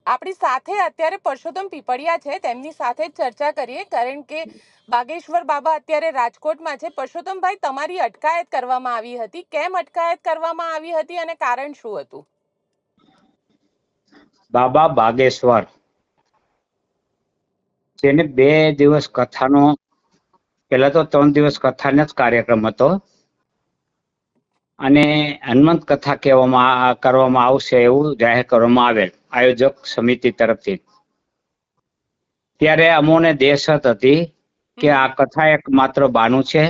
આપણી સાથે અત્યારે પરસોત્તમ પીપળિયા છે, તેમની સાથે જ ચર્ચા કરીએ, કારણ કે બાગેશ્વર બાબા અત્યારે રાજકોટમાં છે. પરસોત્તમભાઈ, તમારી અટકાયત કરવામાં આવી હતી, કેમ અટકાયત કરવામાં આવી હતી અને કારણ શું હતું? બાબા બાગેશ્વર જેને 2 દિવસ કથાનો, પેલા તો 3 દિવસ કથાનો જ કાર્યક્રમ હતો અને હનુમંત કથા કરવામાં આવશે એવું જાહેર કરવામાં આવેલ આયોજક સમિતિ તરફથી. ત્યારે અમોને દેશત હતી કે આ કથા એક માત્ર બાનું છે,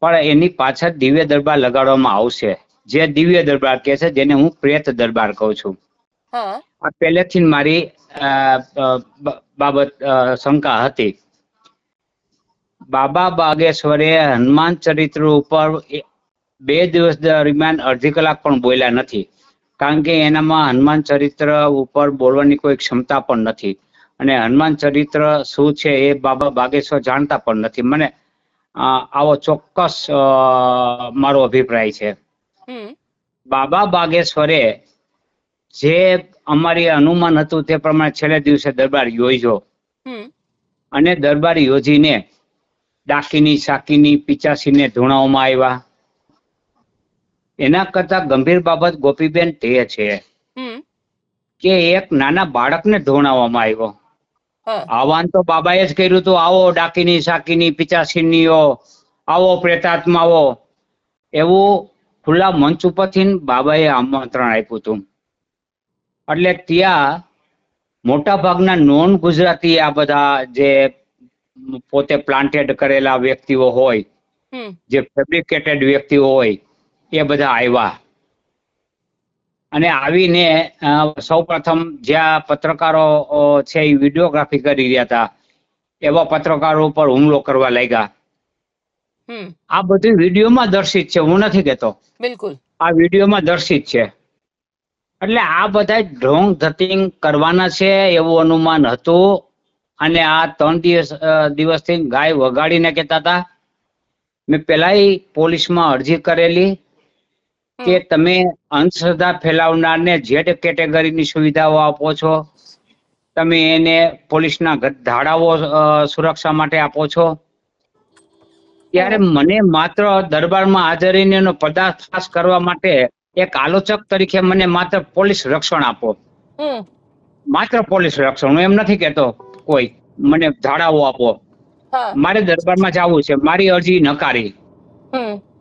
પણ એની પાછળ દિવ્ય દરબાર લગાડવામાં આવશે, જે દિવ્ય દરબાર કહે છે, જેને હું પ્રેત દરબાર કહું છું. આ પહેલેથી મારી બાબત શંકા હતી. બાબા બાગેશ્વરે હનુમાન ચરિત્ર ઉપર 2 દિવસ દરમિયાન અડધી કલાક પણ બોલ્યા નથી, કારણ કે એનામાં હનુમાન ચરિત્ર ઉપર બોલવાની કોઈ ક્ષમતા પણ નથી અને હનુમાન ચરિત્ર શું છે એ બાબા બાગેશ્વર જાણતા પણ નથી. મને આવો ચોક્કસ મારો અભિપ્રાય છે. બાબા બાગેશ્વરે જે અમારી અનુમાન હતું તે પ્રમાણે છેલ્લે દિવસે દરબાર યોજ્યો અને દરબાર યોજીને ડાકીની, સાકીની, પિચાસીને ધૂણાવવામાં આવ્યા. એના કરતા ગંભીર બાબત ગોપીબેન તે છે કે એક નાના બાળકને ધોણાવવામાં આવ્યો. આહવાન તો બાબાએ જ કર્યું હતું, આવો ડાકીની, સાકીની, પિચાસીનીઓ, આવો પ્રેતાત્માઓ, એવું ખુલ્લા મંચ ઉપરથી બાબાએ આમંત્રણ આપ્યું હતું. એટલે ત્યાં મોટા ભાગના નોન ગુજરાતી, આ બધા જે પોતે પ્લાન્ટેડ કરેલા વ્યક્તિઓ હોય, જે ફેબ્રિકેટેડ વ્યક્તિઓ હોય, એ બધા આવ્યા અને આવીને સૌપ્રથમ જ્યાં પત્રકારો છે એ વિડીયોગ્રાફી કરી રહ્યા હતા એવા પત્રકારો ઉપર હુમલો કરવા લાગ્યા. આ બધું વિડીયોમાં દર્શિત છે, હું નથી કહેતો, બિલકુલ આ વિડીયોમાં દર્શિત છે. એટલે આ બધા ઢોંગ ધતિંગ કરવાના છે એવું અનુમાન હતું અને આ 3 દિવસથી ગાય વગાડીને કહેતા હતા. મેં પેલા પોલીસમાં અરજી કરેલી કે તમે અંધશ્રદ્ધા ફેલાવનારને જેડ કેટેગરીની સુવિધાઓ આપો છો, તમે એને પોલીસના ધાડાઓ સુરક્ષા માટે આપો છો, ત્યારે મને માત્ર દરબારમાં હાજરીને એનો પર્દાફાશ કરવા માટે એક આલોચક તરીકે મને માત્ર પોલીસ રક્ષણ આપો, માત્ર પોલીસ રક્ષણ. હું એમ નથી કેતો કોઈ મને ધાડાઓ આપો, મારે દરબારમાં જવું છે, મારી અરજી નકારી.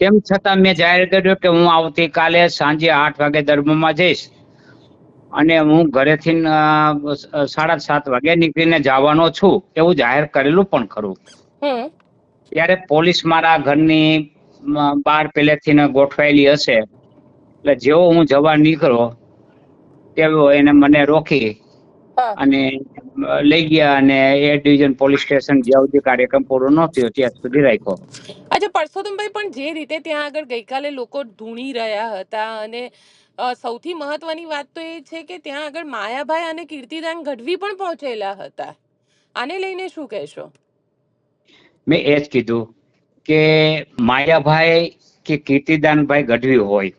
તેમ છતાં મેં જાહેર કર્યું કે હું આવતીકાલે સાંજે 8 વાગે દરબારમાં જઈશ અને હું ઘરેથી 7:30 વાગે નીકળીને જવાનો છું, એવું જાહેર કરેલું પણ ખરું. ત્યારે પોલીસ મારા ઘરની બહાર પહેલેથી ગોઠવાયેલી હશે, એટલે જેવો હું જવા નીકળો તેવો એને મને રોકી અને લઈ ગયા અને એ ડિવિઝન પોલીસ સ્ટેશન જ્યાં સુધી કાર્યક્રમ પૂરો ન થયો ત્યાં સુધી રાખ્યો. અચ્છા પરસોત્તમભાઈ, પણ જે રીતે ત્યાં આગળ ગઈકાલે લોકો ધૂણી રહ્યા હતા અને સૌથી મહત્વની વાત તો એ છે કે ત્યાં આગળ માયાભાઈ અને કીર્તિદાન ગઢવી પણ પહોંચેલા હતા, આને લઈને શું કહેશો? મેં એ જ કીધું કે માયાભાઈ કે કીર્તિદાનભાઈ ગઢવી હોય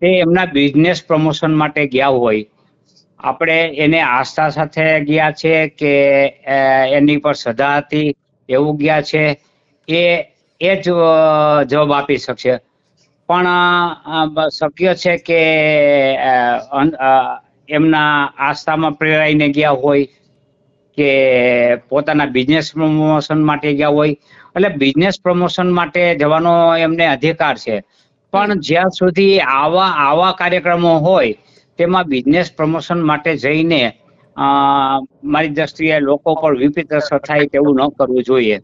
તે એમના બિઝનેસ પ્રમોશન માટે ગયા હોય, આપણે એને આસ્થા સાથે ગયા છે કે એની પર શ્રદ્ધા હતી એવું ગયા છે, એ જ જવાબ આપી શકશે. પણ શક્ય છે કે એમના આસ્થામાં પ્રેરાઈને ગયા હોય કે પોતાના બિઝનેસ પ્રમોશન માટે ગયા હોય. એટલે બિઝનેસ પ્રમોશન માટે જવાનો એમને અધિકાર છે, પણ જ્યાં સુધી આવા કાર્યક્રમો હોય તેમાં બિઝનેસ પ્રમોશન માટે જઈને મારી દ્રષ્ટિએ લોકો પર વિપરીત અસર થાય તેવું ન કરવું જોઈએ.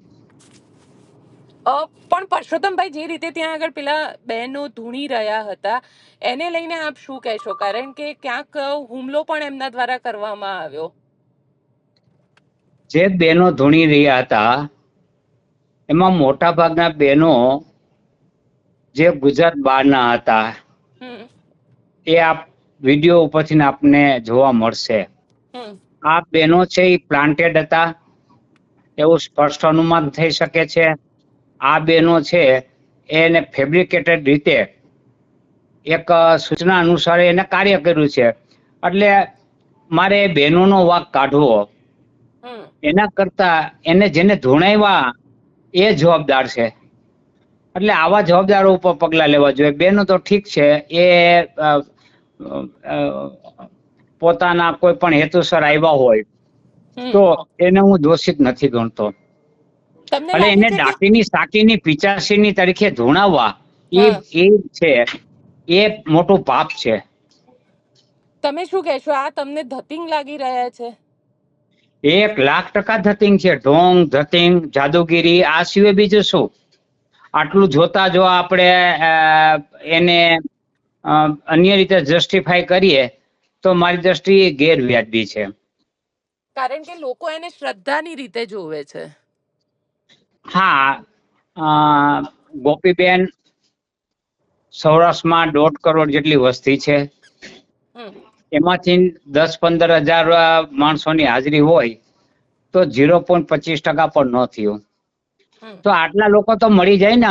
પણ પરસોત્તમભાઈ, જે રીતે ત્યાં આગળ પેલા બહેનો ધૂણી રહ્યા હતા એને લઈને આપ શું કહેશો? કારણ કે ક્યાંક હુમલો પણ એમના દ્વારા કરવામાં આવ્યો. જે બહેનો ધૂણી રહ્યા હતા એમાં મોટા ભાગના બહેનો જે ગુજરાત બહારના હતા એ આ વિડીયો ઉપરથી આપને જોવા મળશે. આ બહેનો છે એ પ્લાન્ટેડ હતા એવું સ્પષ્ટ અનુમાન થઈ શકે છે. આ બહેનો છે એને ફેબ્રિકેટેડ રીતે એક સૂચના અનુસાર એને કાર્ય કર્યું છે. એટલે મારે બહેનોનો વાંક કાઢવો, એના કરતા એને જેને ધૂણાવ્યા એ જવાબદાર છે. એટલે આવા જવાબદારો ઉપર પગલા લેવા જોઈએ. બેનો તો ઠીક છે, એ પોતાના કોઈ પણ હેતુસર આવ્યા હોય તો એને હું દોષિત નથી ગણતો. એટલે એને ડાકીની સાકીની પિચાસીની તરીકે ધૂણાવવા એ છે, એ મોટું પાપ છે. તમે શું કહેશો? આ તમને ધતિંગ લાગી રહ્યા છે? 1,00,000% ધતિંગ છે. ઢોંગ, ધતિંગ, જાદુગીરી, આ સિવાય બીજું શું? આટલું જોતા જો આપણે એને અન્ય રીતે જસ્ટિફાય કરીએ તો મારી દ્રષ્ટિએ ગેરવ્યાજબી છે. કારણ કે લોકો એને શ્રદ્ધાની રીતે જોવે છે. હા, ગોપીબેન, સૌરાષ્ટ્રમાં 1.5 કરોડ જેટલી વસ્તી છે. એમાંથી 10-15 હજાર માણસોની હાજરી હોય તો 0.25% પણ ન થયું. તો આટલા લોકો તો મળી જાય ને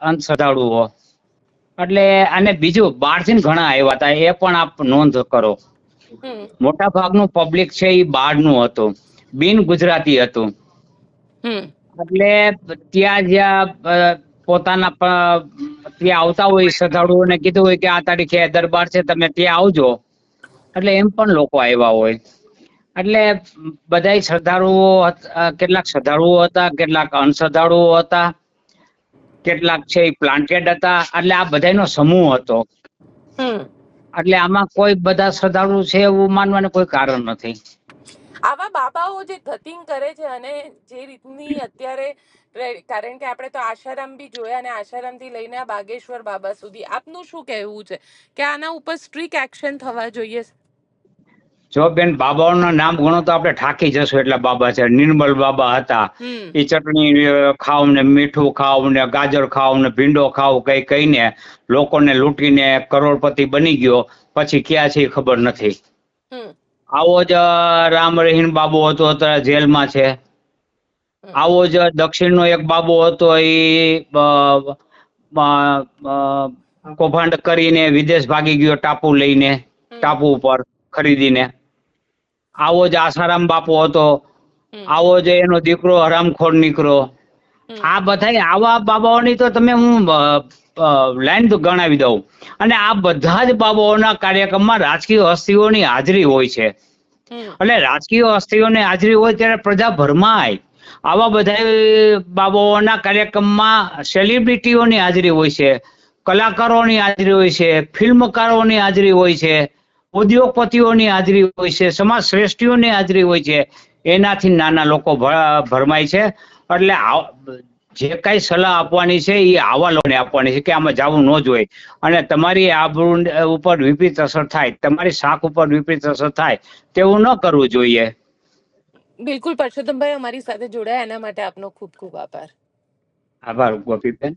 અંધશ્રદ્ધાળુઓ. એટલે અને બીજું બહારથી ઘણા આવ્યા હતા, એ પણ આપ નોંધ કરો. મોટા ભાગનું પબ્લિક છે એ બહારનું હતું, બિન ગુજરાતી હતું. એટલે ત્યાં જ્યાં પોતાના ત્યાં આવતા હોય શ્રદ્ધાળુઓને કીધું હોય કે આ તારીખે દરબાર છે, તમે ત્યાં આવજો, એટલે એમ પણ લોકો આવ્યા હોય. એટલે બધા શ્રદ્ધાળુઓ, કેટલાક શ્રદ્ધાળુઓ હતા, કેટલાક અનશ્રદ્ધાળુઓ હતા, કેટલાક છે એ પ્લાન્ટેડ હતા. એટલે આ બધાનો સમૂહ હતો. એટલે આમાં કોઈ બધા શ્રદ્ધાળુ છે એવું માનવાનું કોઈ કારણ નથી. આવા બાબાઓ જે ધતિંગ કરે છે અને જે રીતની અત્યારે, કારણ કે આપણે તો આશારામ બી જોયા અને આશારામ થી લઈને આ બાગેશ્વર બાબા સુધી, આપનું શું કહેવું છે કે આના ઉપર સ્ટ્રિક્ટ એક્શન થવા જોઈએ? જો બેન બાબાઓના નામ ગણો તો આપણે થાકી જશું એટલા બાબા છે. નિર્મલ બાબા હતા, એ ચટણી ખાવ ને મીઠું ખાવ ને ગાજર ખાવ ને ભીંડો ખાવ કઈ કહીને લોકોને લૂંટીને કરોડપતિ બની ગયો, પછી ક્યાં છે એ ખબર નથી. આવો જ રામ રહીમ બાબુ હતો, અત્યારે જેલમાં છે. આવો જ દક્ષિણનો એક બાબુ હતો, એ કૌભાંડ કરીને વિદેશ ભાગી ગયો, ટાપુ લઈને, ટાપુ ઉપર ખરીદીને. આવો જ આસારામ બાપુ હતો, આવો જ એનો દીકરો હરામખોર નીકળો. આ બધા આવા બાબાઓની તો તમે હું લાઈન તો ગણાવી દઉં. અને આ બધા જ બાબાઓના કાર્યક્રમમાં રાજકીય હસ્તીઓની હાજરી હોય છે. એટલે રાજકીય હસ્તીઓની હાજરી હોય ત્યારે પ્રજા ભરમાય. આવા બધા બાબાઓના કાર્યક્રમમાં સેલિબ્રિટીઓની હાજરી હોય છે, કલાકારોની હાજરી હોય છે, ફિલ્મકારોની હાજરી હોય છે, ઉદ્યોગપતિઓની હાજરી હોય છે, સમાજ શ્રેષ્ઠીઓની હાજરી હોય છે. એનાથી નાના લોકો ભરમાય છે. એટલે જે કઈ સલાહ આપવાની છે એ આવા લોકોને આપવાની છે કે આમાં જવું ન જોઈએ. અને તમારી આબરૂ ઉપર વિપરીત અસર થાય, તમારી શાખ ઉપર વિપરીત અસર થાય તેવું ન કરવું જોઈએ. બિલકુલ પરસોત્તમભાઈ, અમારી સાથે જોડાયા એના માટે આપનો ખૂબ ખૂબ આભાર. આભાર ગોપીબેન.